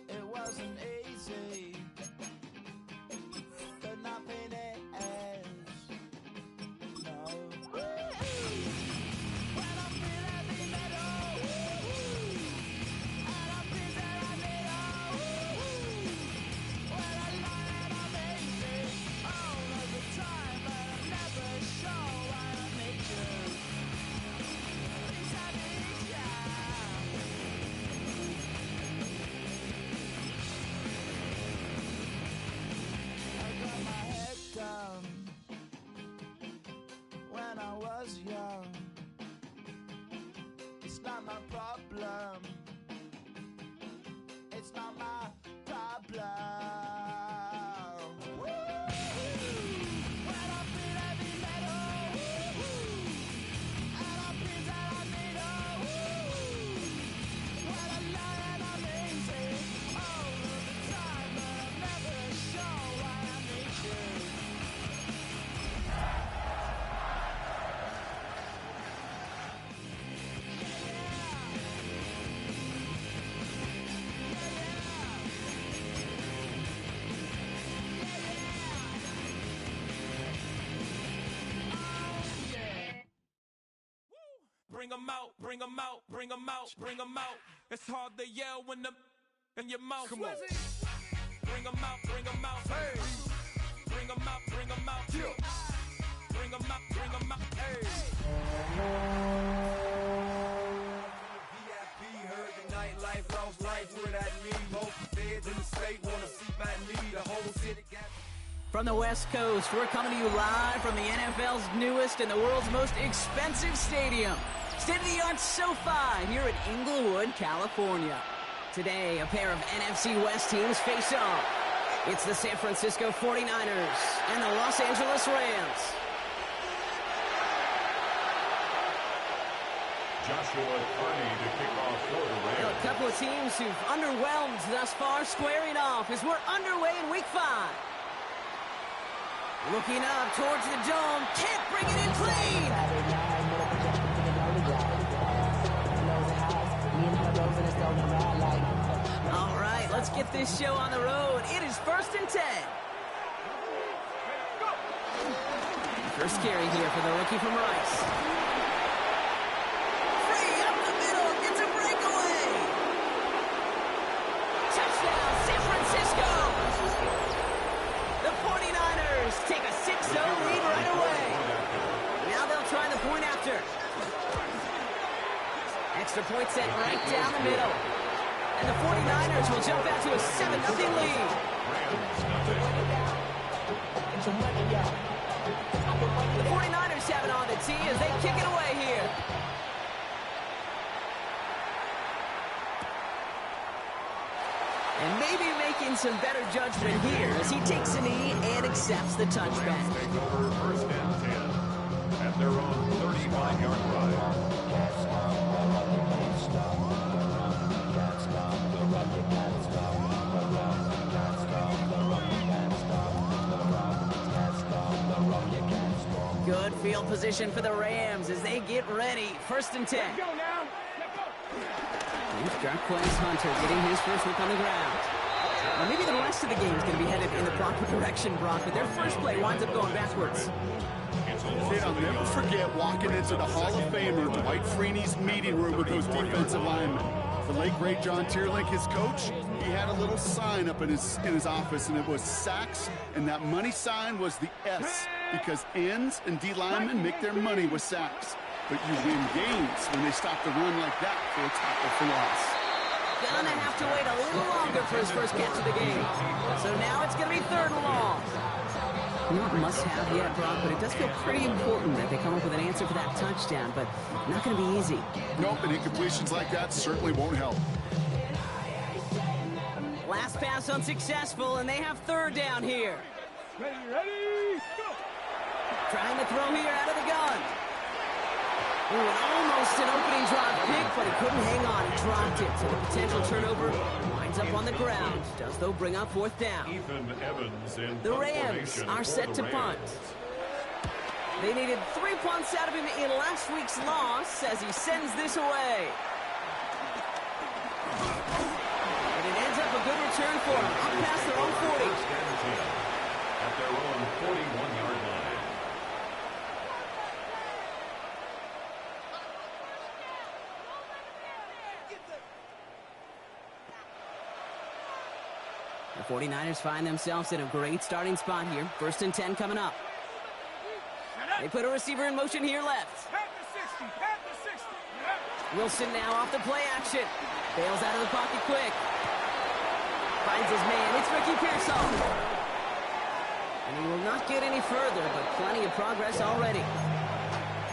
It wasn't easy, but nothing is. No. When I feel heavy metal, and I feel that I need when I lie and I'm easy all of the time, but I'm never sure why I need you. Things I need you. When I was young, it's not my problem. It's not my problem. When I feel heavy metal, and I feel that I need when I lie and I'm easy all of the time, but I'm never sure why I need you. Bring 'em out, bring 'em out, bring 'em out, bring 'em out. It's hard to yell when the in your mouth. Come on. Bring 'em out, bring 'em out. Hey. Bring 'em out, bring 'em out. Yeah. Bring 'em out, bring 'em out. Hey. VIP heard the nightlife, lost life without me. Both feds in the state wanna see by me. The whole city got. From the West Coast, we're coming to you live from the NFL's newest and the world's most expensive stadium. State-of-the-art SoFi here in Inglewood, California. Today, a pair of NFC West teams face off. It's the San Francisco 49ers and the Los Angeles Rams. Joshua Kearney to kick off for the Rams. A couple of teams who've underwhelmed thus far squaring off as we're underway in Week 5. Looking up towards the dome, can't bring it in clean. All right, let's get this show on the road. It is 1st and 10. First carry here for the rookie from Rice. Free up the middle, gets a breakaway. Touchdown, San Francisco. The 49ers take a 6-0 lead right away. Now they'll try the point after. Extra point set right down the middle. And the 49ers will jump out to a 7-0 lead. The 49ers have it on the tee as they kick it away here. And maybe making some better judgment here as he takes a knee and accepts the touchback. Take over 1st and 10 at their own 35-yard line. Good field position for the Rams as they get ready. 1st and 10. Here's Jarquez Hunter getting his first look on the ground. Well, maybe the rest of the game is going to be headed in the proper direction, Brock, but their first play winds up going backwards. Kid, I'll never forget walking into the Hall of Famer Dwight Freeney's meeting room with those defensive linemen. The late, great John Tierlink, his coach, he had a little sign up in his office, and it was sacks, and that money sign was the S, because ends and D linemen make their money with sacks. But you win games when they stop the run like that for a tackle for loss. gonna have to wait a little longer for his first catch of the game. So now it's gonna be 3rd and long. Not must-have yet, Brock, but it does feel pretty important that they come up with an answer for that touchdown, but not gonna be easy. Nope, and incompletions like that certainly won't help. Last pass unsuccessful, and they have 3rd down here. Ready, go! Trying to throw here out of the gun. Ooh, and almost an opening drive pick, but he couldn't hang on. He dropped it, so the potential turnover winds up on the ground. Does, though, bring up 4th down. Ethan Evans in The Rams are set to punt. They needed 3 punts out of him in last week's loss as he sends this away. And it ends up a good return for him, up past their own 40. At their own 41-yard line. The 49ers find themselves in a great starting spot here. 1st and 10 coming up. They put a receiver in motion here left. Pat the 60, pat the 60. Wilson now off the play action. Bails out of the pocket quick. Finds his man. It's Ricky Pearsall. And he will not get any further, but plenty of progress already.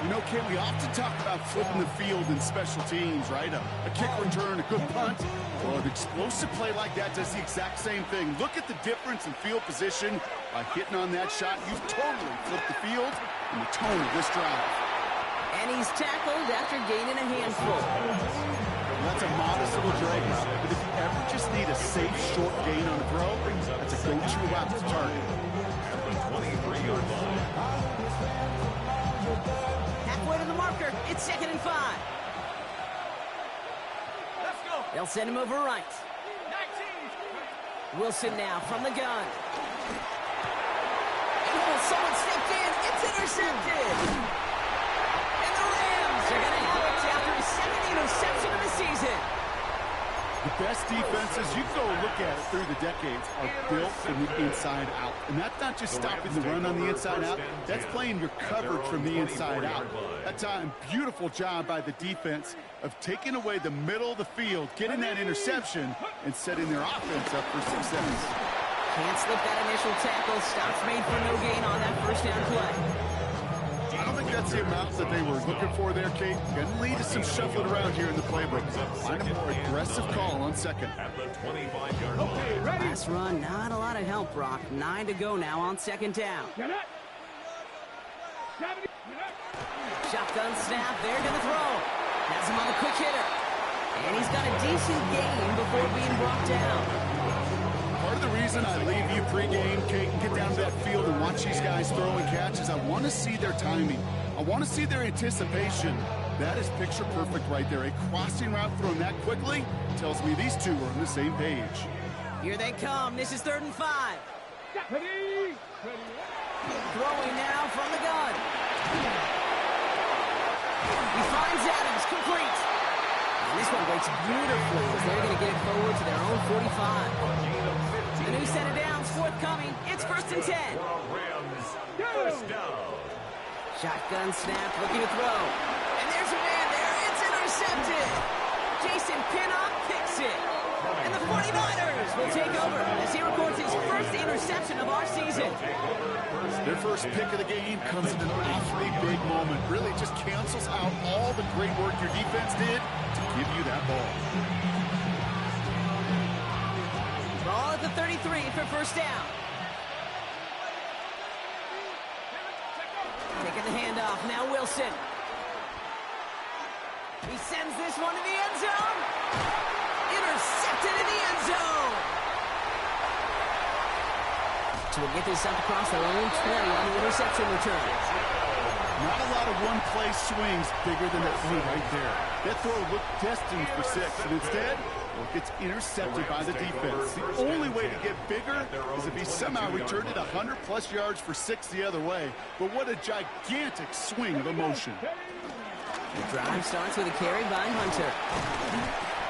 You know, Ken, we often talk about flipping the field in special teams, right? A kick return, a good punt. Well, an explosive play like that does the exact same thing. Look at the difference in field position. By hitting on that shot, you've totally flipped the field and the tone of this drive. And he's tackled after gaining a handful. That's a modest little drag route, but if you ever just need a safe, short gain on a throw, that's a go-to route to target. At the 23-yard line. Halfway to the marker. It's 2nd and 5. Let's go. They'll send him over right. 19. Wilson now from the gun. Oh, someone stepped in. It's intercepted. And the Rams are going to have it after his 2nd interception of the season. The best defenses, you go look at it through the decades, are built from the inside out. And that's not just stopping the run on the inside out, that's playing your coverage from the inside out. That time, beautiful job by the defense of taking away the middle of the field, getting that interception, and setting their offense up for success. Can't slip that initial tackle. Stops made for no gain on that 1st down play. I don't think that's the amount that they were looking for there, Kate. Going to lead to some shuffling around here in the playbook. Find a more aggressive call on 2nd. At the 25-yard line. Okay, ready. Last run, not a lot of help, Brock. 9 to go now on 2nd down. Get it. Shotgun snap, they're going to throw. Has him on the quick hitter. And he's got a decent gain before being brought down. Part of the reason I leave you pregame, Kate, and get down to that field and watch these guys throw and catch is I want to see their timing. I want to see their anticipation. That is picture perfect right there. A crossing route thrown that quickly tells me these two are on the same page. Here they come. This is 3rd and 5. Ready. Throwing now from the gun. He finds Adams, complete. And this one breaks beautifully as they're going to get it forward to their own 45. The new set of downs forthcoming. It's 1st and 10. Rams. First down. Shotgun snap, looking to throw. And there's a man there. It's intercepted. Jason Pinnock picks it. And the 49ers will take over as he records his 1st interception of our season. Their first pick of the game comes in an awfully big moment. Really just cancels out all the great work your defense did to give you that ball. Ball at the 33 for 1st down. Taking the handoff, now Wilson. He sends this one to the end zone. Intercepted in the end zone. So we'll get this up across their own 20 on the interception return. Not a lot of one-play swings bigger than that throw right there. That throw looked destined for 6, and instead, it gets intercepted by the defense. The only way to get bigger is if he somehow returned it 100-plus yards for 6 the other way. But what a gigantic swing of emotion. The drive starts with a carry by Hunter.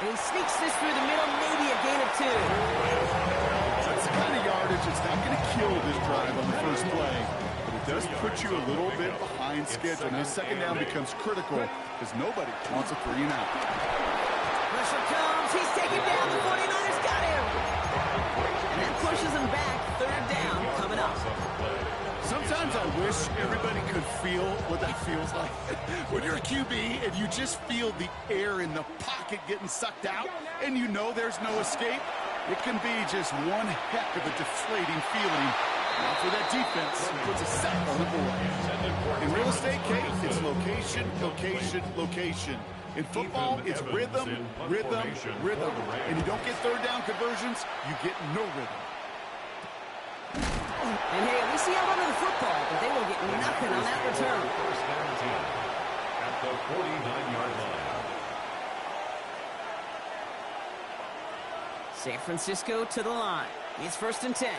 And he sneaks this through the middle, maybe a gain of 2. That's the kind of yardage that's not going to kill this drive on the first play. But it does put you a little bit behind schedule. Now, 2nd down becomes critical because nobody wants a 3 and out. Pressure comes. He's taken down. The 49ers got him. And that pushes them back. Third down coming up. Sometimes I wish everybody could feel what that feels like. When you're a QB and you just feel the air in the pocket getting sucked out and you know there's no escape, it can be just one heck of a deflating feeling. Now for that defense, puts a sack on the board. In real estate, Kate, it's location, location, location. In football, it's rhythm, rhythm, rhythm. And you don't get third down conversions, you get no rhythm. And hey, at least he held on to the football, but they will get nothing on that return. First down 10 at the 49-yard line. San Francisco to the line. It's 1st and 10.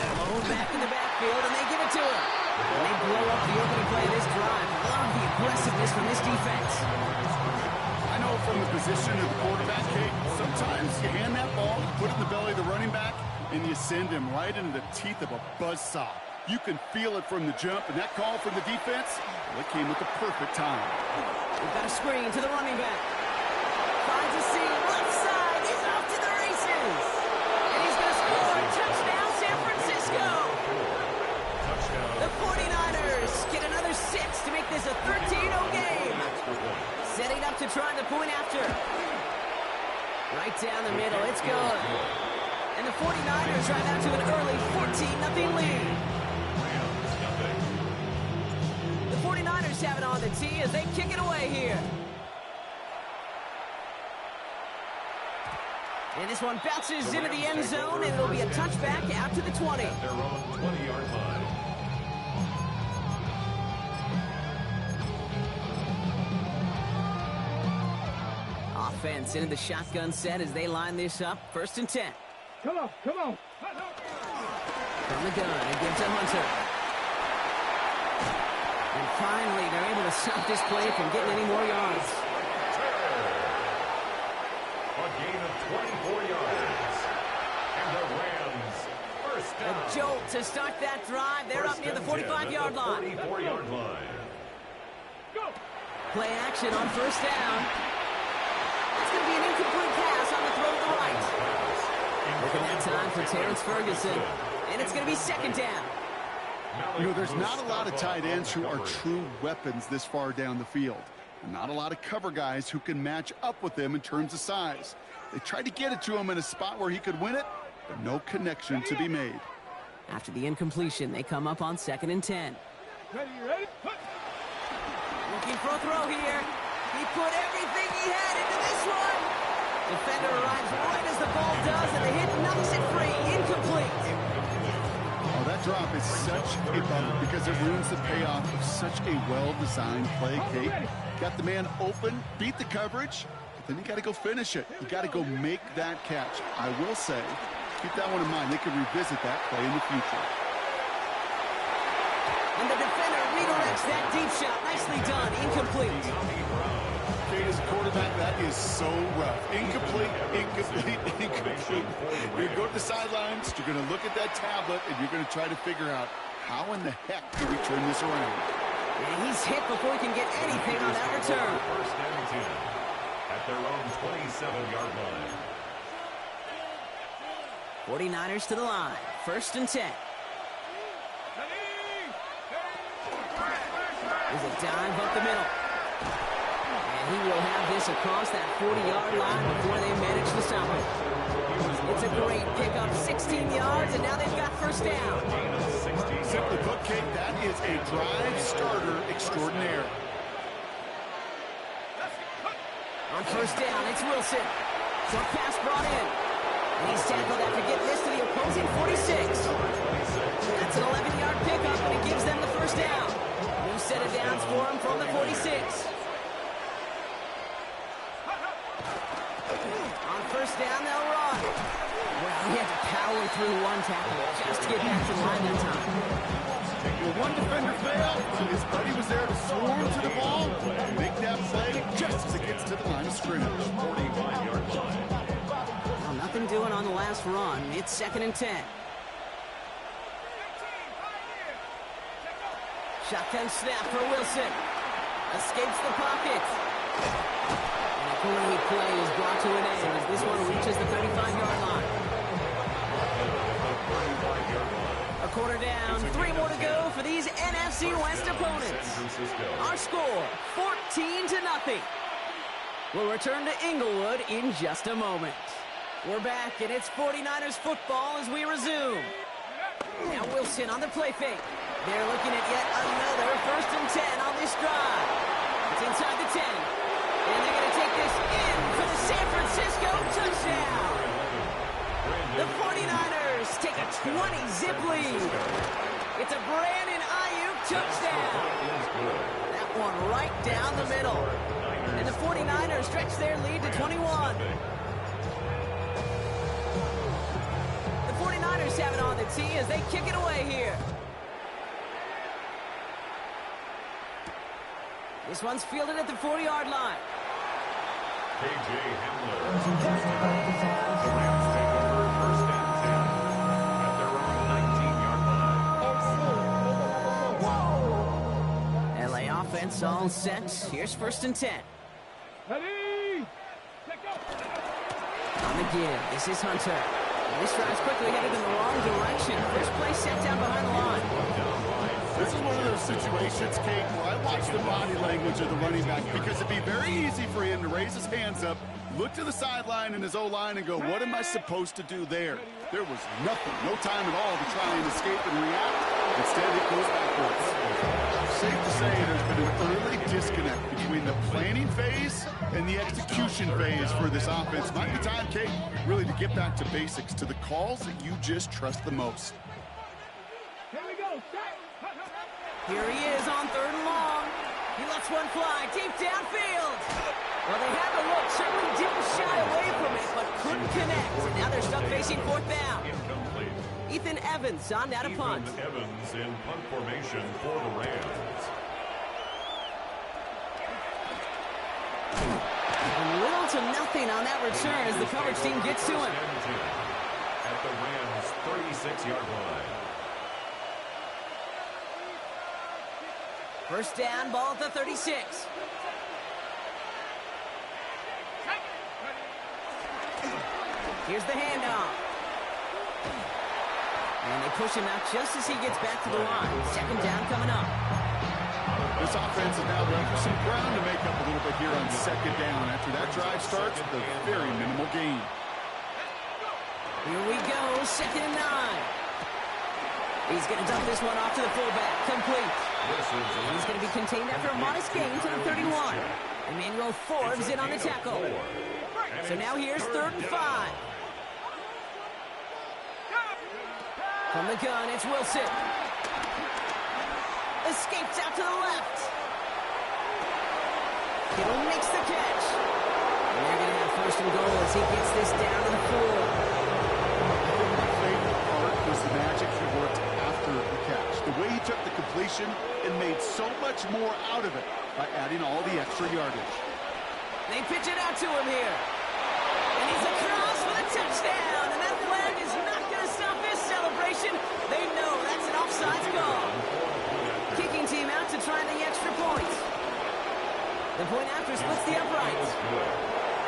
Alone back in the backfield, and they give it to him. And they blow up the opening play of this drive. Love the aggressiveness from this defense. I know from the position of the quarterback, Kate, sometimes you hand that ball, you put it in the belly of the running back, and you send him right into the teeth of a buzzsaw. You can feel it from the jump, and that call from the defense, well, it came at the perfect time. We've got a screen to the running back. Finds a seam, left side, he's off to the races. And he's going to score. Touchdown, San Francisco. The 49ers get another 6 to make this a 13-0 game. Setting up to try the point after. Right down the middle, it's good. And the 49ers drive out to an early 14-0 lead. The 49ers have it on the tee as they kick it away here. And this one bounces into the end zone, and it'll be a touchback out to the 20. At their own 20-yard line. Offense into the shotgun set as they line this up. 1st and 10. Come on, come on. From the gun, it gives to Hunter. And finally, they're able to stop this play from getting any more yards. A gain of 24 yards. And the Rams, first down. A jolt to start that drive. They're up near the 45-yard line. 44-yard line. Play action on 1st down. That's going to be an incomplete pass on the throw to the right. Looking at time for Terrence Ferguson. And it's going to be 2nd down. You know, there's not a lot of tight ends who are true weapons this far down the field. Not a lot of cover guys who can match up with them in terms of size. They tried to get it to him in a spot where he could win it, but no connection to be made. After the incompletion, they come up on 2nd and 10. Ready, ready? Looking for a throw here. He put everything he had into this one. Defender arrives right as the ball does, and the hit knocks it free. Incomplete. Oh, that drop is such a bummer because it ruins the payoff of such a well-designed play, Kate. Got the man open, beat the coverage, but then you got to go finish it. You got to go make that catch. I will say, keep that one in mind. They can revisit that play in the future. And the defender redirects that deep shot. Nicely done. Incomplete. Kate, as a quarterback, that is so rough. Incomplete, incomplete, incomplete. You're going to go to the sidelines, you're going to look at that tablet, and you're going to try to figure out how in the heck do we turn this around. And he's hit before he can get anything on that return. First down 10 at their own 27-yard line. 49ers to the line. 1st and 10. There's a dive up the middle. And he will have this across that 40-yard line before they manage to stop it. It's a great pickup, 16 yards, and now they've got 1st down. Simply put, Kate, that is a drive starter extraordinaire. On 1st down, it's Wilson. Short pass brought in. And he's tackled after getting this to the opposing 46. That's an 11-yard pickup, and it gives them the 1st down. New set of downs for him from the 46. On 1st down, they'll run. Well, he had to power through one tackle just to get back to the line that time. Well, one defender failed. His buddy was there to swarm to the ball and make that play just as it gets to the line of scrimmage. 45-yard line. Well, nothing doing on the last run. It's 2nd and 10. Shotgun snap for Wilson. Escapes the pocket. And a great play is brought to an end as this one reaches the 35-yard line. A quarter down, 3 more to go for these NFC West opponents. Our score, 14-0. We'll return to Inglewood in just a moment. We're back, and it's 49ers football as we resume. Now Wilson on the play fake. They're looking at yet another 1st and 10 on this drive. It's inside the 10. And they're going to take this in for the San Francisco touchdown. The 49ers take a 20-zip lead. It's a Brandon Ayuk touchdown. That one right down the middle. And the 49ers stretch their lead to 21. The 49ers have it on the tee as they kick it away here. This one's fielded at the 40-yard line. KJ Hamler. The Rams take over 1st and 10 at their own 19-yard line. LA offense all set. Here's 1st and 10. Ready? Let go. On the give, this is Hunter. This drive's quickly headed in the wrong direction. First play set down behind the line. This is one of those situations, Kate, where I watch the body language of the running back because it'd be very easy for him to raise his hands up, look to the sideline in his O-line and go, what am I supposed to do there? There was nothing, no time at all to try and escape and react. Instead, it goes backwards. Safe to say there's been an early disconnect between the planning phase and the execution phase for this offense. Might be time, Kate, really to get back to basics, to the calls that you just trust the most. Here we go. Set. Here he is on 3rd and long. He lets one fly deep downfield. Well, they had the look, certainly didn't shy away from it, but couldn't connect. And now they're stuck facing 4th down. Incomplete. Ethan Evans on now to punt. Ethan Evans in punt formation for the Rams. Little to nothing on that return as the coverage team gets to him. At the Rams' 36-yard line. 1st down, ball at the 36. Here's the handoff. And they push him out just as he gets back to the line. 2nd down coming up. This offense is now left with some ground to make up a little bit here on 2nd down after that drive starts with a very minimal gain. Here we go, 2nd and 9. He's going to dump this one off to the fullback. Complete. He's going to be contained after a modest gain to the 31. Emmanuel Forbes in on the tackle. So now here's 3rd and 5. From the gun, it's Wilson. Escapes out to the left. Kittle makes the catch. And they're going to have 1st and goal as he gets this down to the 4. My favorite part was the magic he worked after the catch. The way he took the completion and made so much more out of it by adding all the extra yardage. They pitch it out to him here. And he's across for the touchdown. And that flag is not going to stop this celebration. They know that's an offsides call. Kicking team out to try the extra points. The point after splits the uprights.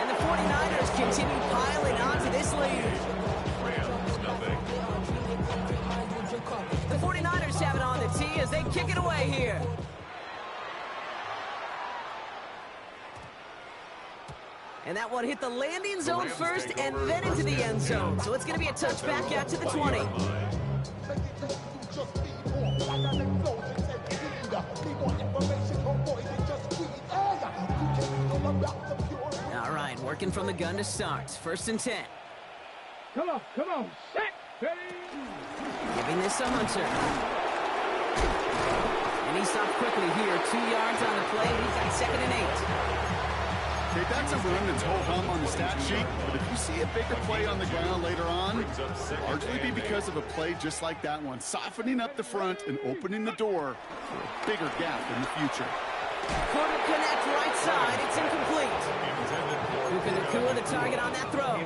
And the 49ers continue piling onto this lead. The 49ers have it on the tee as they kick it away here. And that one hit the landing zone first and then into the end zone. So it's going to be a touchback out to the 20. All right, working from the gun to start. 1st and 10. Come on. Set. Ready? Giving this to Hunter. And he stopped quickly here. 2 yards on the play. We've got 2nd and 8. Okay, that's a run that's ho-hum on the stat sheet, but if you see a bigger play on the ground later on, it'll largely be because of a play just like that one, softening up the front and opening the door for a bigger gap in the future. Quarter connect right side. It's incomplete. Puka Nacua the target on that throw.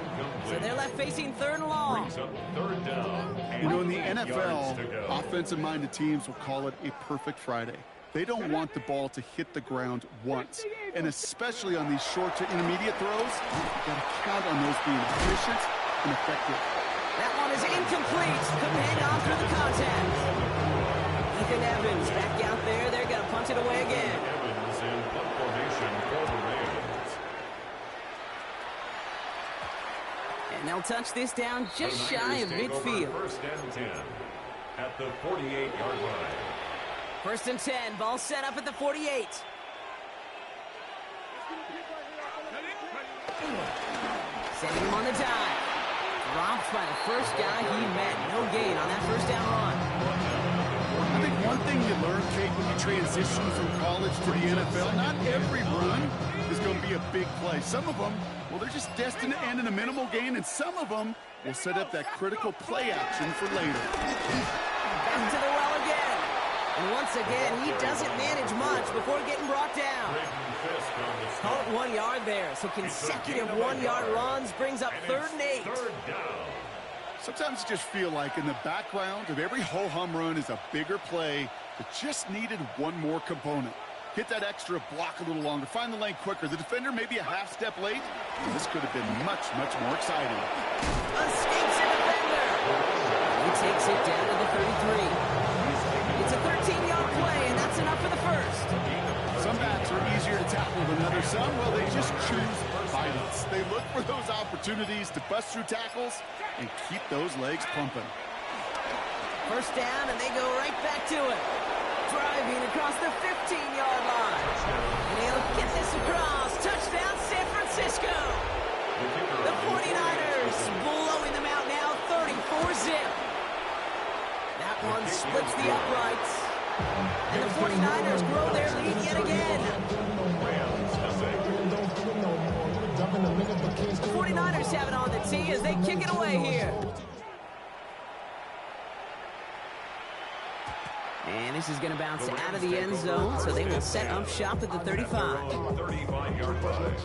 So they're left facing 3rd and long. Third down. You know, in the NFL, offensive-minded teams will call it a perfect Friday. They don't want the ball to hit the ground once. And especially on these short to intermediate throws, you've got to count on those being efficient and effective. That one is incomplete. Couldn't hang on through the contact. Ethan Evans back out there. They're going to punt it away again. Evans in punt formation for the Rams. And they'll touch this down just shy of midfield. First and 10 at the 48-yard line. First and 10. Ball set up at the 48. Sending him on the dive. Dropped by the first guy he met. No gain on that first down run. I think one thing you learn, Kate, when you transition from college to the NFL, not every run is going to be a big play. Some of them, well, they're just destined to end in a minimal gain, and some of them will set up that critical play action for later. Back to the well again. And once again, he doesn't manage much before getting brought down. Call it 1 yard there. So consecutive 1 yard runs brings up 3rd and 8. Third down. Sometimes you just feel like in the background of every ho-hum run is a bigger play that just needed one more component. Hit that extra block a little longer. Find the lane quicker. The defender maybe a half step late. This could have been much, much more exciting. Escapes a defender. He takes it down to the 33. It's a 13-yard play, and that's enough for the first. Some backs are easier to tackle than others. Some, well, they just choose violence. They look for those opportunities to bust through tackles and keep those legs pumping. First down, and they go right back to it. Driving across the 15-yard line. And he'll get this across. Touchdown, San Francisco. The 49ers blowing them out now, 34-zip. That one splits the uprights. And the 49ers grow their lead yet again. The 49ers have it on the tee as they kick it away here. And this is going to bounce out of the end zone, so they will set up shop at the 35. 35-yard line.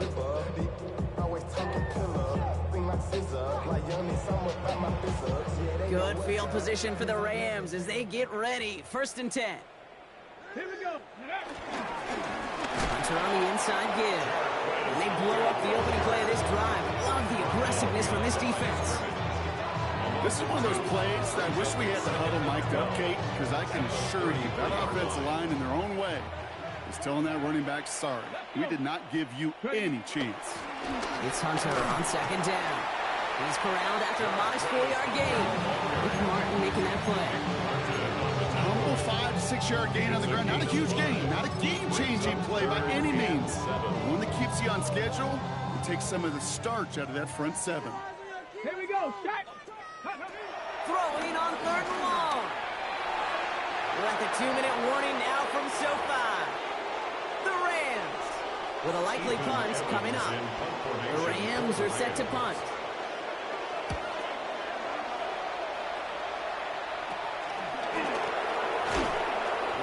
Good field position for the Rams as they get ready. First and 10. Here we go. Hunter on the inside give. And they blow up the opening play of this drive. Love the aggressiveness from this defense. This is one of those plays that I wish we had the huddle mic'd up, Kate, because I can assure you that offensive line in their own way is telling that running back, sorry, we did not give you any chance. It's Hunter on second down. He's corralled after a modest 4-yard gain. Rick Martin making that play. Humble 5 to 6 yard gain on the ground. Not a huge gain, not a game-changing play by any means. One that keeps you on schedule and takes some of the starch out of that front seven. Here we go. Set. Throwing on 3rd and long. We're at the 2-minute warning now from SoFi. The Rams with a likely punt coming up. The Rams are set to punt.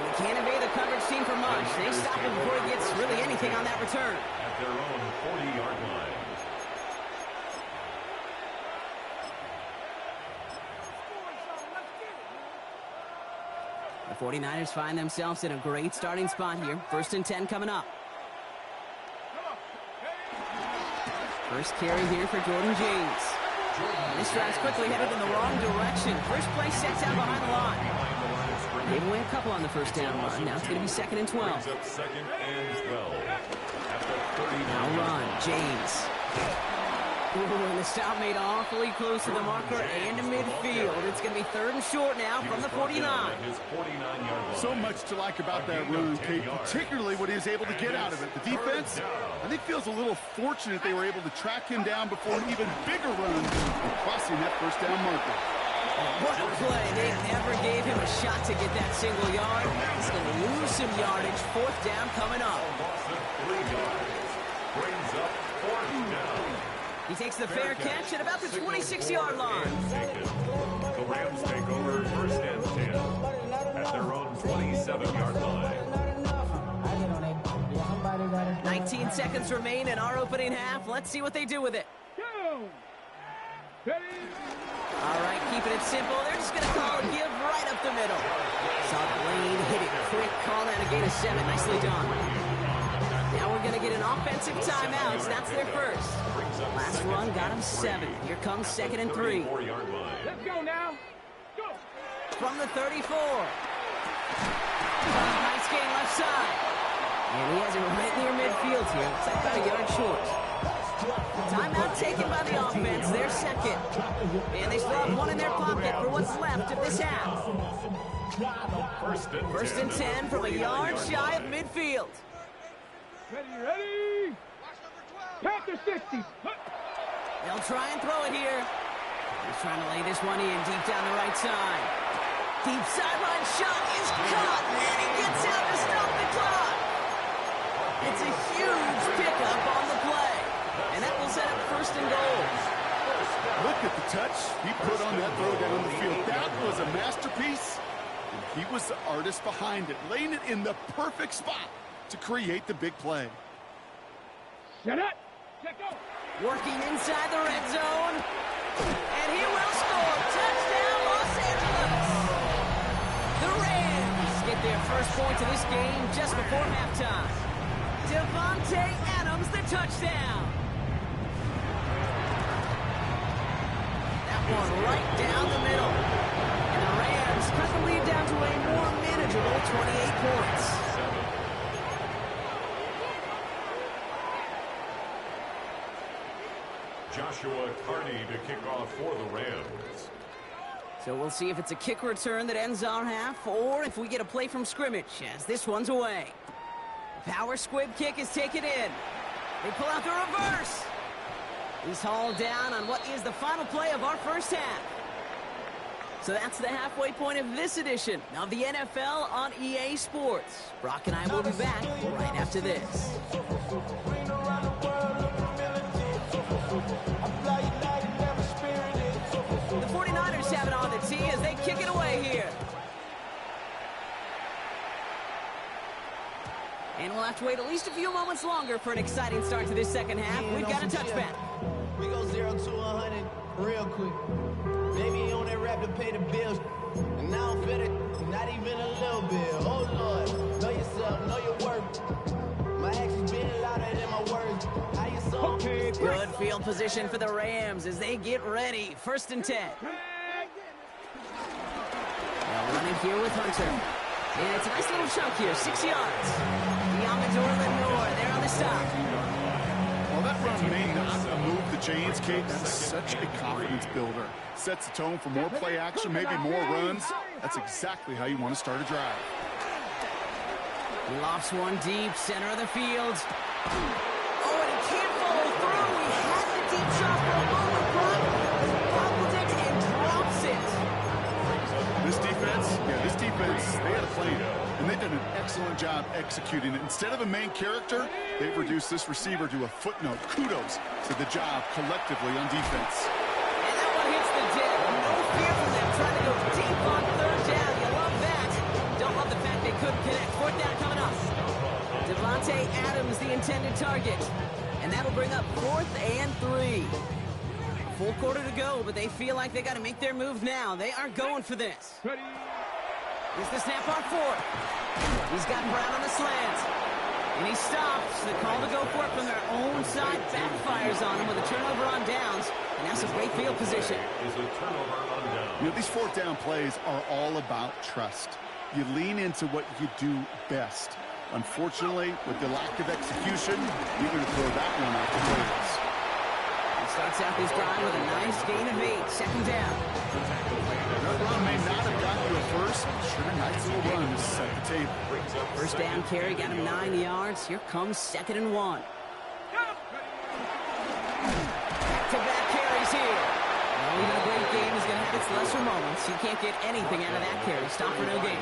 They can't evade the coverage team for much. They stop him before he gets really anything on that return. At their own 40-yard line. The 49ers find themselves in a great starting spot here. First and 10 coming up. First carry here for Jordan James. This drive's quickly headed in the wrong direction. First play sets out behind the line. Gave away a couple on the first down run. Now it's going to be 2nd and 12. Brings up 2nd and 12. At the 39. Now run, James. Ooh, and the stop made awfully close to the marker and to midfield. It's going to be 3rd and short now from the 49. His 49-yard line. So much to like about that run, Kate, particularly what he was able to get out of it. The defense, I think, feels a little fortunate they were able to track him down before an even bigger run and crossing that first down marker. What a play. They never gave him a shot to get that single yard. He's going to lose some yardage. 4th down coming up. Loss of 3 yards. Brings up 4th down. He takes the fair catch at about the 26-yard line. The Rams take over 1st and 10 at their own 27-yard line. 19 seconds remain in our opening half. Let's see what they do with it. Go. All right, keeping it simple. They're just going to call a give right up the middle. Saw the lane, hit it quick, call that a gain of 7. Nicely done. Now we're going to get an offensive timeout. That's their first. Last run got him 7. Here comes 2nd and 3. Let's go now. Go. From the 34. Nice gain left side. And he has it right near midfield here. It's about a yard short. Timeout taken by the offense. They're second. And they still have one in their pocket for what's left of this half. First and 10 from a yard shy of midfield. Ready. Panther 60. They'll try and throw it here. He's trying to lay this one in deep down the right side. Deep sideline shot is caught. And he gets out to stop the clock. It's a huge pickup on the play. And that will set up 1st and goal. Look at the touch he put on that throw down the field. That was a masterpiece. And he was the artist behind it, laying it in the perfect spot to create the big play. Set up. Check out. Working inside the red zone. And he will score. Touchdown, Los Angeles. The Rams get their first point of this game just before halftime. Devontae Adams, the touchdown. That one right down the middle. And the Rams cut the lead down to a more manageable 28 points. Joshua Carney to kick off for the Rams. So we'll see if it's a kick return that ends our half, or if we get a play from scrimmage, as this one's away. Power squib kick is taken in. They pull out the reverse. He's hauled down on what is the final play of our first half. So that's the halfway point of this edition of the NFL on EA Sports. Brock and I will be back right after this. The 49ers have it on the tee as they kick it away here. And we'll have to wait at least a few moments longer for an exciting start to this second half. We've got a touchback. We go 0 to 100 real quick. Baby on that rap to pay the bills. And now I'm fitted, not even a little bit. Oh Lord, know yourself, know your worth. My actions being louder than my words. How you so Good field position for the Rams as they get ready. 1st and 10. Now running here with Hunter. And it's a nice little chunk here, 6 yards. Yamador Lenore, they're on the stop. While that run may not move the chains, Kate, that's such a confidence builder. Sets the tone for more play action, maybe more runs. That's exactly how you want to start a drive. He lofts one deep, center of the field. Oh, and he can't follow through. He had the deep shot for a moment. Bobbles it and drops it. This defense, they had a plan, and they've done an excellent job executing it. Instead of a main character, they've reduced this receiver to a footnote. Kudos to the job collectively on defense. And that one hits the deck. No fear from them trying to go deep on 3rd down. You love that. Don't love the fact they couldn't connect. 4th down coming up. Devontae Adams, the intended target. And that'll bring up 4th and 3. Full quarter to go, but they feel like they got to make their move now. They are going for this. Here's the snap on 4th. He's got Brown on the slant. And he stops. The call to go for it from their own side backfires on him with a turnover on downs. And that's a great field position. You know, these 4th down plays are all about trust. You lean into what you do best. Unfortunately, with the lack of execution, you're going to throw that one out the window. Starts out this drive with a nice gain of 8. 2nd down. That run may not have gotten you a first. Sure, a nice little run to set the table. 1st down carry got him 9 yards. Here comes 2nd and 1. Back-to-back carries here. Well, even a great game is going to have its lesser moments. You can't get anything out of that carry. Stop for no gain.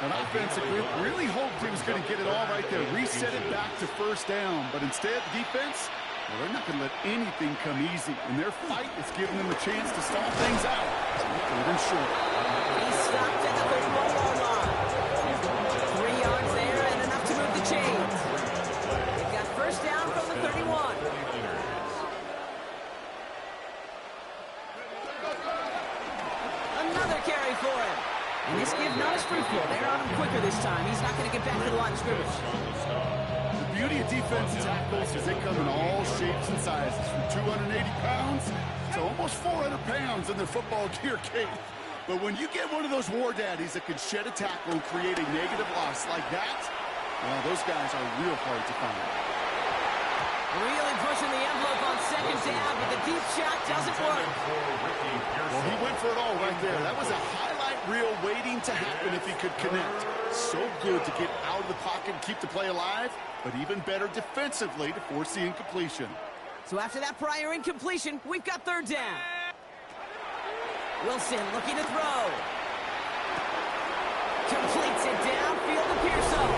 An offensive group really hoped he was going to get it all right there. Reset it back to 1st down. But instead, defense, well, they're not going to let anything come easy. And their fight is giving them a chance to stall things out. Even short. He stopped at the 31-yard line. 3 yards there and enough to move the chains. They've got 1st down from the 31. carry for him. And this give not as fruitful. They're on him quicker this time. He's not going to get back to the line of scrimmage. The beauty of defensive tackles is they come in all shapes and sizes, from 280 pounds to almost 400 pounds in their football gear, Kate. But when you get one of those war daddies that can shed a tackle and create a negative loss like that, well, those guys are real hard to find. Really pushing the envelope on second down, but the deep shot doesn't work. Well, he went for it all right there. That was a highlight reel waiting to happen if he could connect. So good to get out of the pocket and keep the play alive, but even better defensively to force the incompletion. So after that prior incompletion, we've got third down. Wilson looking to throw. Completes it downfield to Pearson.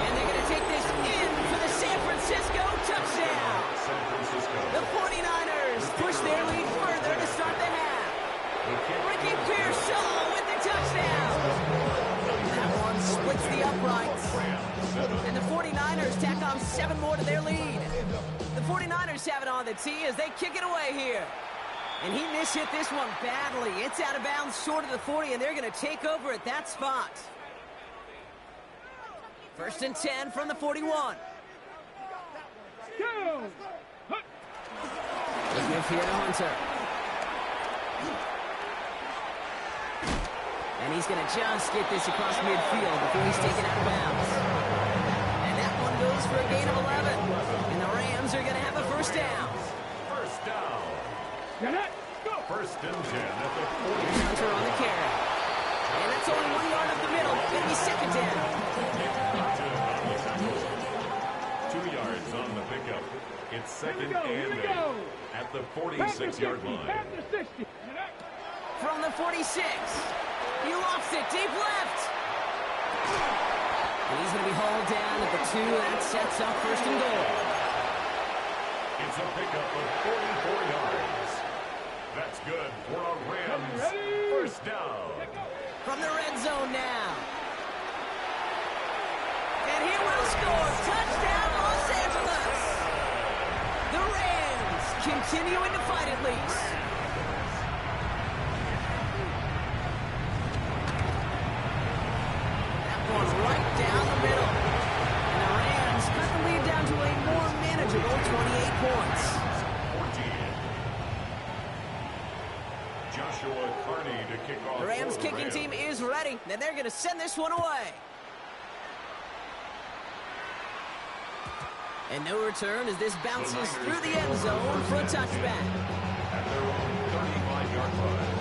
And they're going to take this in for the San Francisco touchdown. The 49ers push their lead further to start the half. Ricky Pearson with the touchdown. That one splits the uprights. And the 49ers tack on 7 more to their lead. The 49ers have it on the tee as they kick it away here. And he mishit this one badly. It's out of bounds short of the 40, and they're going to take over at that spot. 1st and 10 from the 41. The give here to Hunter. And he's going to just get this across midfield before he's taken out of bounds. And that one goes for a gain of 11. And the Rams are going to have a first down. First down. First and 10 at the 40. Hunter on the carry. And that's only 1 yard up the middle. Going to be second down. 2 yards on the pickup. It's second and 8 at the 46-yard line. From the 46. He lofts it deep left. And he's going to be hauled down at the 2. That sets up first and goal. It's a pickup of 44 yards. That's good for a Rams first down. From the red zone now. And he will score. Touchdown, Los Angeles. The Rams continuing to fight at least. That one right down the middle. And the Rams cut the lead down to a more manageable 28 points. 14. Joshua Carney to kick off. The Rams kicking team is ready, and they're going to send this one away. And no return as this bounces through the end zone for a touchback. At their own 35-yard line.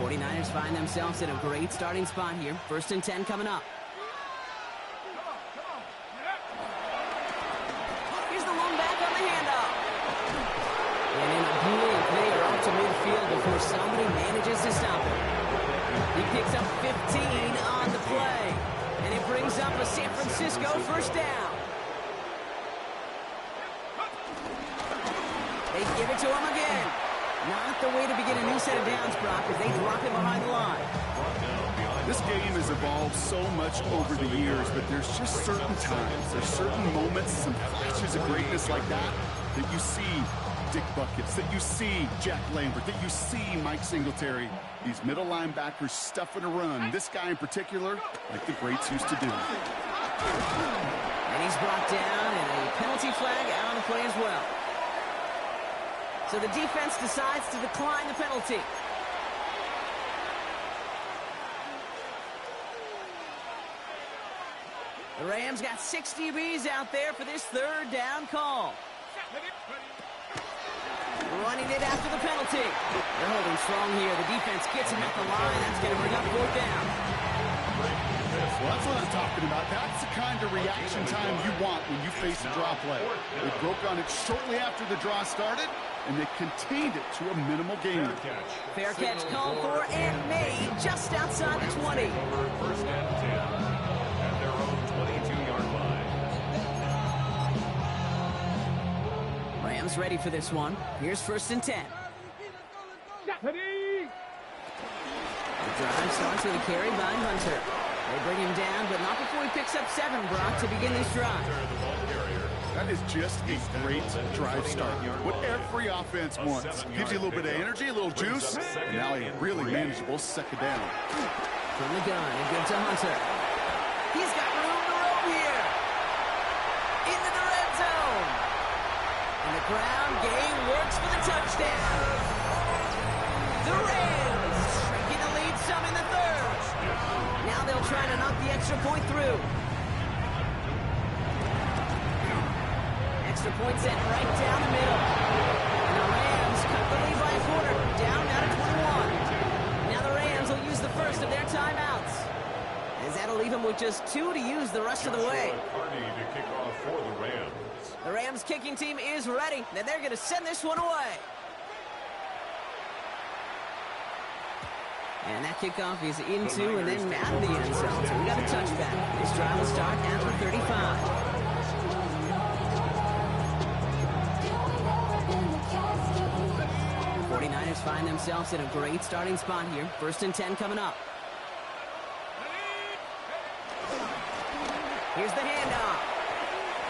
49ers find themselves in a great starting spot here. 1st and 10 coming up. Here's the lone back on the handoff. And in a blink, they are up to midfield before somebody manages to stop him. He picks up 15 on the play. And it brings up a San Francisco first down. They give it to him again. Not the way to begin a new set of downs, Brock, as they drop him behind the line. This game has evolved so much over the years, but there's just certain times, there's certain moments, some flashes of greatness like that you see Dick Buckets, that you see Jack Lambert, that you see Mike Singletary. These middle linebackers stuffing a run. This guy in particular, like the greats used to do. And he's brought down, and a penalty flag out on the play as well. So the defense decides to decline the penalty. The Rams got 6 DBs out there for this third down call. Running it after the penalty. They're holding strong here. The defense gets him at the line. That's going to bring up fourth down. Well, that's what I'm talking about. That's the kind of reaction time you want when you face a draw play. They broke on it shortly after the draw started, and they contained it to a minimal gain. Fair catch called for and made just outside the 20. First and 10 at their own 22-yard line. Rams ready for this one. Here's 1st and 10. The drive starts with a carry by Hunter. They bring him down, but not before he picks up 7, Brock, to begin this drive. That is just a great drive start. What every offense wants. Gives you a little bit of energy, a little juice, and now a really manageable second down. From the gun and give to Hunter. He's got room to roam here. Into the red zone. And the ground game works for the touchdown. The Rams shrinking the lead some in the third. Now they'll try to knock the extra point through. Extra point sent right down the middle. And the Rams cut the lead by a quarter. Down now to 21. Now the Rams will use the first of their timeouts. As that'll leave them with just 2 to use the rest of the way. To kick off for the Rams. The Rams kicking team is ready. And they're going to send this one away. And that kickoff is into and then out of the end zone. So we got a touchback. This drive will start at the 35. 49ers find themselves in a great starting spot here. 1st and 10 coming up. Here's the handoff.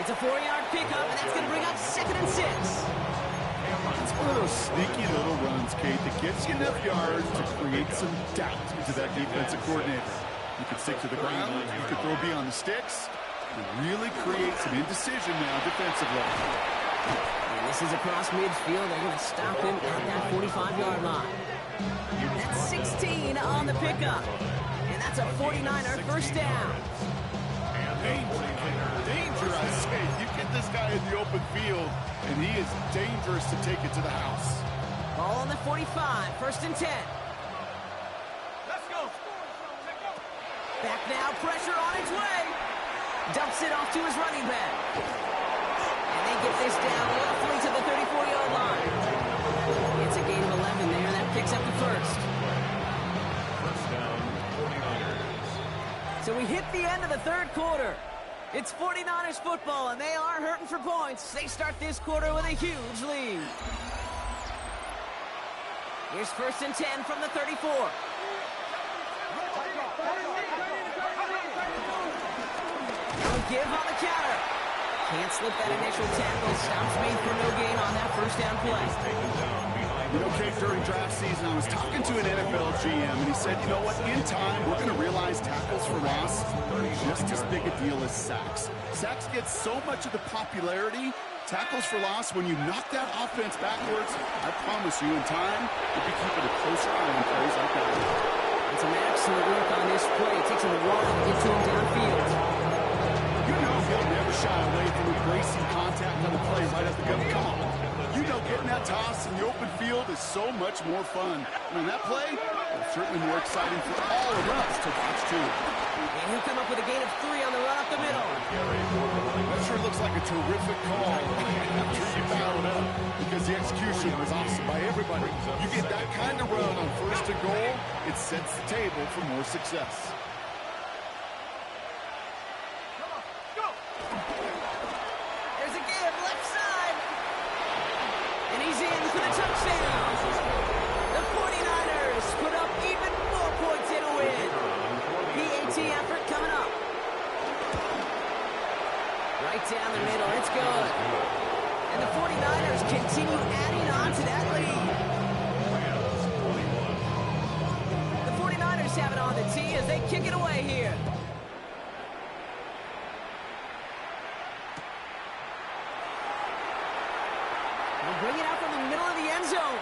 It's a 4-yard pickup, and that's going to bring up 2nd and 6. It's one of those sneaky little runs, Kate, that gets you enough yards to create some doubt into that defensive coordinator. You can stick to the ground, you can throw beyond the sticks, and really create some indecision now defensively. And this is across midfield. They're going to stop him at that 45-yard line. That's 16 on the pickup. And that's a 49er first down. Danger, I say. You get this guy in the open field, and he is dangerous to take it to the house. Ball on the 45, 1st and 10. Let's go. Back now, pressure on its way. Dumps it off to his running back. And they get this down roughly to the 34-yard line. It's a gain of 11 there. That picks up the first. First down, 49ers. So we hit the end of the third quarter. It's 49ers football, and they are hurting for points. They start this quarter with a huge lead. Here's 1st and 10 from the 34. Don't give on the counter. Can't slip that initial tackle. Stops made for no gain on that first down play. You know, Kate, during draft season, I was talking to an NFL GM, and he said, you know what, in time, we're going to realize tackles for loss are just as big a deal as sacks. Sacks get so much of the popularity. Tackles for loss, when you knock that offense backwards, I promise you, in time, you'll be keeping a closer eye on plays like that. And some excellent work on this play. It takes him a while to get to him downfield. You know he'll never shy away from embracing contact on the play right at the gun. Come on. You know getting that toss in the open field is so much more fun. And that play is certainly more exciting for all of us to watch, too. And he'll come up with a gain of 3 on the run up the middle. That sure looks like a terrific call after you fouled up, because the execution was awesome by everybody. You get that kind of run on 1st and goal, it sets the table for more success. There's a give, left side. And he's in for the touchdown. The 49ers put up even more points in a win. PAT effort coming up. Right down the middle, it's good. And the 49ers continue adding on to that lead. The 49ers have it on the tee as they kick it away here. They'll bring it out from the middle of the end zone.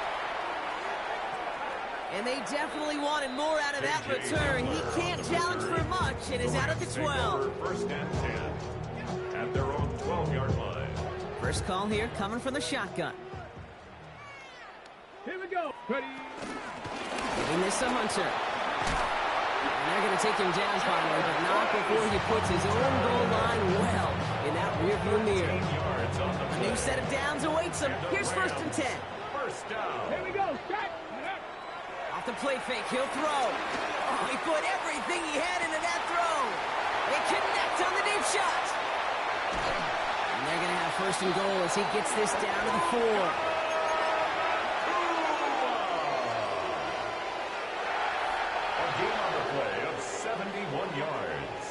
And they definitely wanted more out of that return. He can't challenge for much and is out at the 12. First and 10 at their own 12-yard line. First call here coming from the shotgun. Here we go. Ready. Giving this to Hunter. And they're going to take him down finally, but not before he puts his own goal line well in that rearview mirror. A new set of downs awaits him. Here's 1st and 10. First down. Here we go. Strike. Off the play fake, he'll throw. Oh, he put everything he had into that throw. They connect on the deep shot. And they're going to have 1st and goal as he gets this down to the 4. A gain on the play of 71 yards.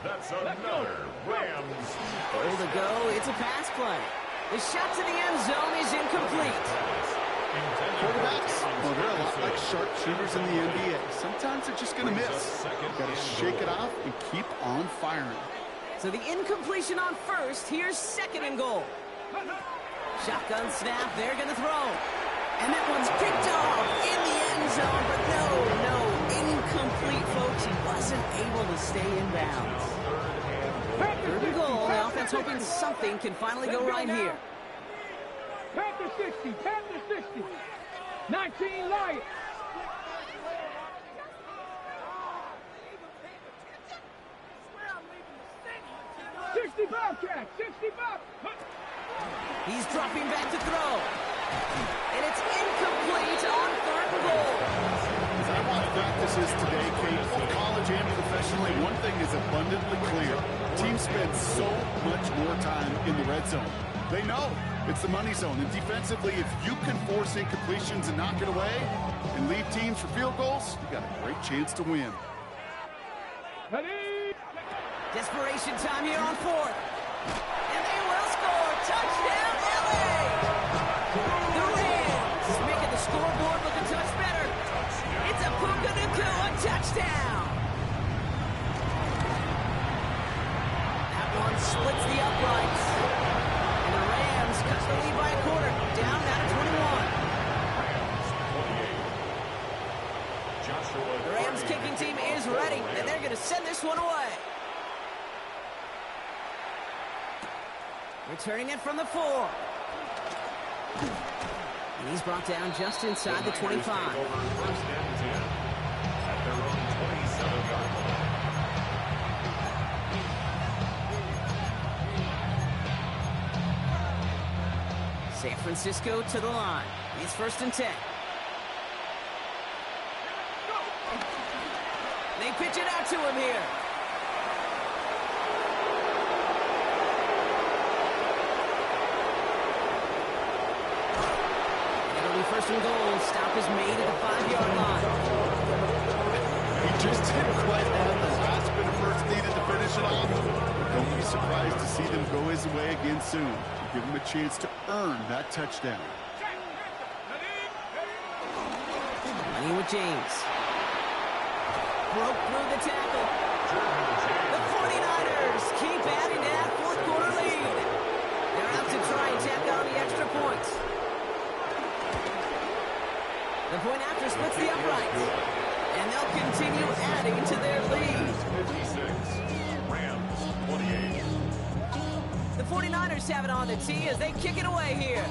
That's another Rams. Goal to go. It's a pass play. The shot to the end zone is incomplete. Quarterbacks, well, they're a lot like sharpshooters in the NBA. Sometimes they're just going to miss. You've got to shake it off and keep on firing. So the incompletion on first. Here's second and goal. Shotgun snap. They're going to throw. And that one's picked off in the end zone. But no, incomplete, folks. He wasn't able to stay in bounds. Third and goal. The offense hoping something can finally go right here. Panther 60, Panther 60. 19 Lions. Bobcat, 65. He's dropping back to throw. And it's incomplete on third and goal. As I watch practices today, Kate, college and professionally, one thing is abundantly clear. Teams spend so much more time in the red zone. They know it's the money zone. And defensively, if you can force incompletions and knock it away and leave teams for field goals, you got a great chance to win. Desperation time here on fourth. And they will score. Touchdown, LA! The Rams making the scoreboard look a touch better. It's a Puka Nacua touchdown. That one splits the uprights. And the Rams cut the lead by a quarter. Down now to 21. The Rams kicking team is ready, and they're going to send this one away. Returning it from the 4. And he's brought down just inside the 25. First and 10 at their own 27-yard line. San Francisco to the line. It's first and 10. They pitch it out to him here. First and goal. Stop is made at the 5-yard line. He just didn't quite have the last bit of first needed to finish it off. Don't be surprised to see them go his way again soon. Give him a chance to earn that touchdown. Money with James. Broke through the tackle. The 49ers keep adding to that fourth quarter lead. They're out to try and tack on the extra points. The point after splits the uprights. And they'll continue adding to their lead. 56, Rams 28. The 49ers have it on the tee as they kick it away here.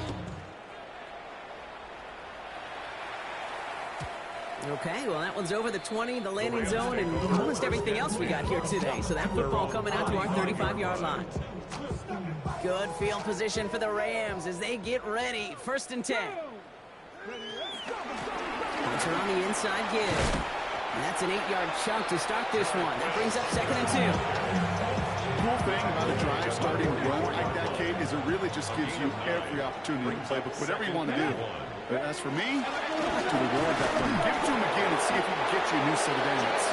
Okay, well, that one's over the 20, the landing zone, and almost everything else we got here today. So that football coming out to our 35-yard line. Good field position for the Rams as they get ready. First and 10. Punter on the inside give. And that's an 8-yard chunk to start this one. That brings up second and 2. Cool thing about a drive starting run like that, Kate, is it really just gives you every opportunity to play with whatever you want to do. But as for me, I like to reward that one. Give it to him again and see if he can get you a new set of downs.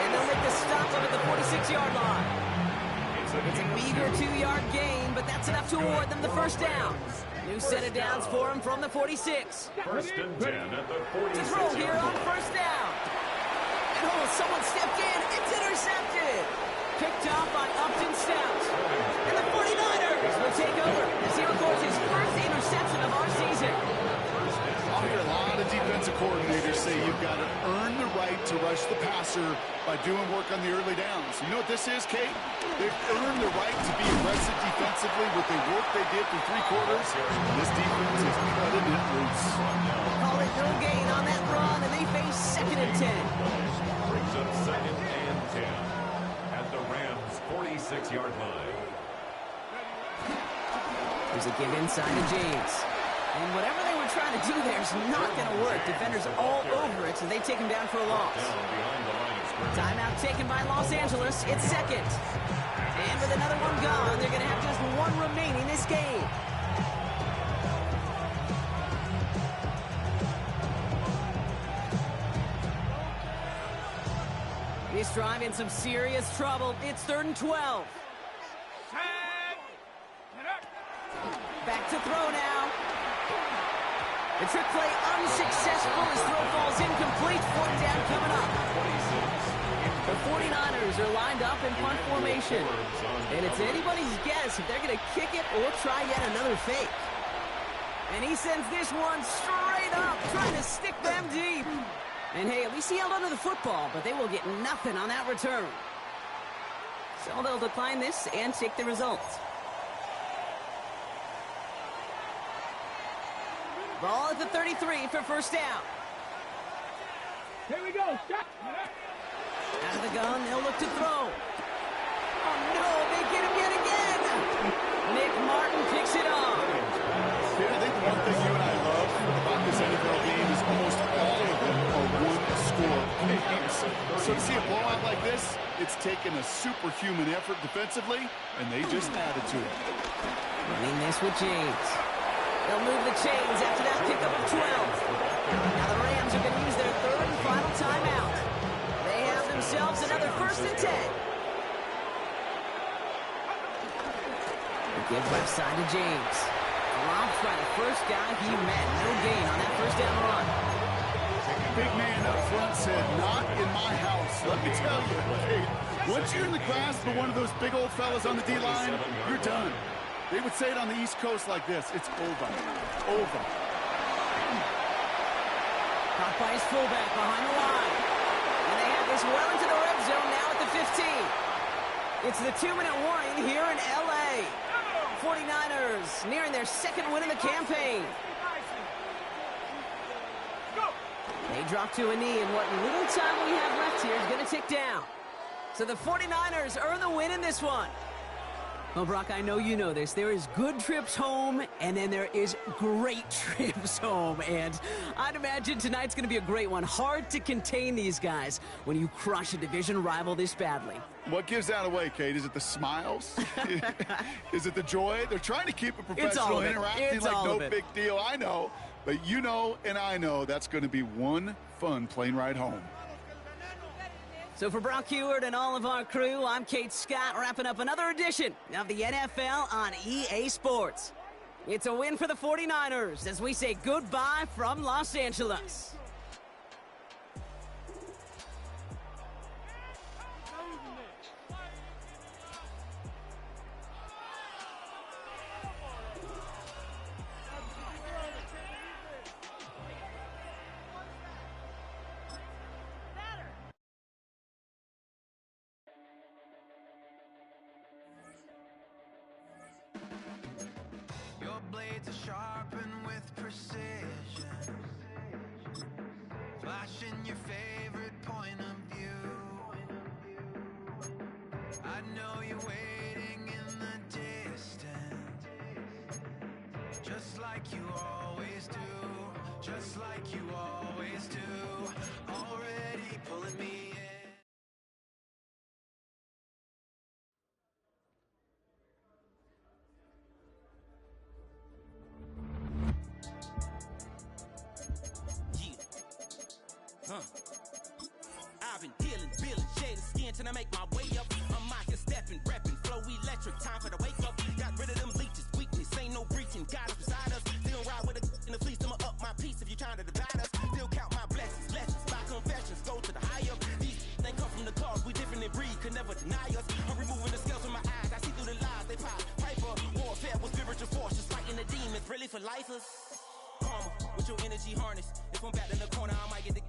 And they'll make the stop up at the 46-yard line. It's a meager 2-yard gain, but that's enough to award them the first down. New set of downs for him from the 46. First and 10 at the 46. To throw here on first down. And someone stepped in. It's intercepted. Picked off by Upton Stout. And the 49ers will take over as he records his first interception of our season. I'll hear a lot of defensive coordinators say you've got to earn the right to rush the passer by doing work on the early downs. You know what this is, Kate? They've earned the right to be aggressive defensively with the work they did through 3 quarters. This defense is cutting it loose. Call it no gain on that run, and they face second and 10. Brings up second and 10 at the Rams' 46-yard line. There's a give inside to James. And whatever they were trying to do there is not going to work. Defenders all over it, so they take him down for a loss. Timeout taken by Los Angeles. It's second. And with another one gone, they're going to have just one remaining this game. This drive in some serious trouble. It's 3rd and 12. The trick play unsuccessful as throw falls incomplete. Fourth down coming up. The 49ers are lined up in punt formation. And it's anybody's guess if they're going to kick it or try yet another fake. And he sends this one straight up, trying to stick them deep. And hey, at least he held onto the football, but they will get nothing on that return. So they'll decline this and take the results. Ball at the 33 for first down. Here we go. Stop. Out of the gun, they'll look to throw. Oh no, they get him yet again. Nick Martin picks it off. I think the one thing you and I love about this NFL game is almost all of them are one-score games. So to see a blowout like this, it's taken a superhuman effort defensively, and they just added to it. Running this with James. They'll move the chains after that pickup of 12. Now the Rams are going to use their third and final timeout. They have themselves another 1st and 10. They give left side to James. Dropped by the first guy he met. No gain on that first down run. Big man up front said, not in my house. Let me tell you, hey, once you're in the grasp of one of those big old fellas on the D-line, you're done. They would say it on the East Coast like this. It's over. Over. Caught by his fullback behind the line. And they have this well into the red zone now at the 15. It's the 2-minute warning here in L.A. 49ers nearing their second win in the campaign. They drop to a knee, and what little time we have left here is going to tick down. So the 49ers earn the win in this one. Well, Brock, I know you know this. There is good trips home, and then there is great trips home. And I'd imagine tonight's going to be a great one. Hard to contain these guys when you crush a division rival this badly. What gives that away, Kate? Is it the smiles? Is it the joy? They're trying to keep it professional, interacting like no big deal. I know, but you know and I know that's going to be one fun plane ride home. So for Brock Huard and all of our crew, I'm Kate Scott, wrapping up another edition of the NFL on EA Sports. It's a win for the 49ers as we say goodbye from Los Angeles. Blades are sharpened with precision, flashing your favorite point of view. I know you're waiting in the distance, just like you always do, just like you always do, already pulling me in. I've been dealing, shaded skin till I make my way up. I'm out here stepping, repping, flow electric, time for the wake up. Got rid of them leeches, weakness, ain't no breaching. God is beside us, still ride with a in the fleece. I'ma up my piece if you trying to divide us. Still count my blessings, lessons, my confessions, go to the higher. These they come from the cause, we different in breed, could never deny us. I'm removing the scales from my eyes, I see through the lies they pop. Piper, warfare with spiritual force, just fighting the demons, really for lifers. Karma, with your energy harness. If I'm back in the corner, I might get the